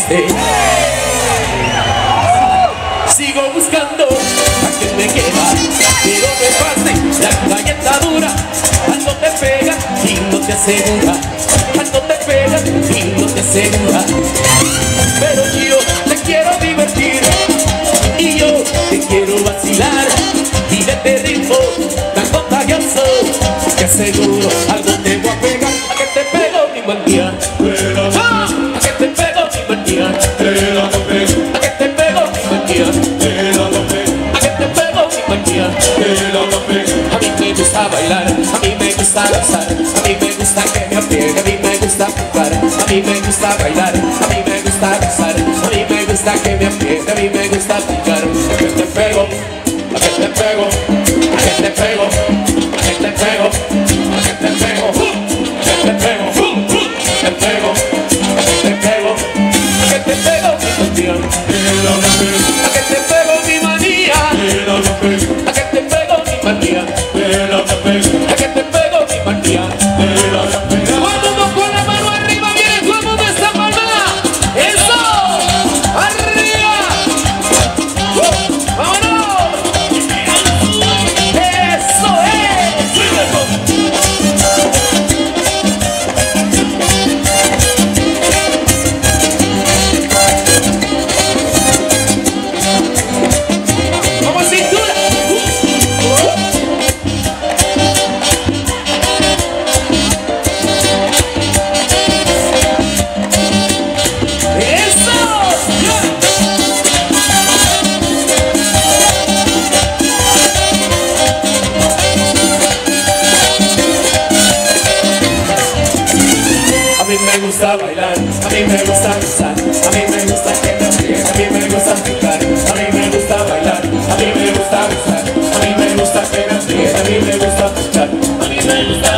esté. Sigo buscando a quien me queda, pero no es fácil, la galleta dura. Algo te pega y no te asegura, algo te pega y no te asegura. Pero yo te quiero divertir y yo te quiero vacilar, y de este ritmo tan contagioso te aseguro algo te voy a pegar. A que te pego mi manía, a que te pego mi manía, a que te pego mi manía, a que te pego mi manía. A mí me gusta bailar, a mí me gusta gozar, a mí me gusta que me apliegue, a mí me gusta jugar, a mí me gusta bailar, a mí me gusta gozar, a mí me gusta que me apliegue, a mí me gusta jugar. A que te pego, a que te pego, a que te pego, a que te pego, a que te pego, a que te pego, a que te pego, a que te pego, a que te pego mi manía, a que te pego mi manía, a que te pego mi manía, a que te pego mi manía. Todo el mundo con la mano arriba, viene todo el mundo esta palmada. ¡Eso! ¡Arriba! ¡Vámonos! ¡Eso es! ¡Vamos, cintura! A mí me gusta bailar, a mí me gusta gozar, a mí me gusta que me apliegue, a mí me gusta picar, a mí me gusta bailar, a mí me gusta gozar, a mí me gusta que me apliegue, a mí me gusta picar, a mí me gusta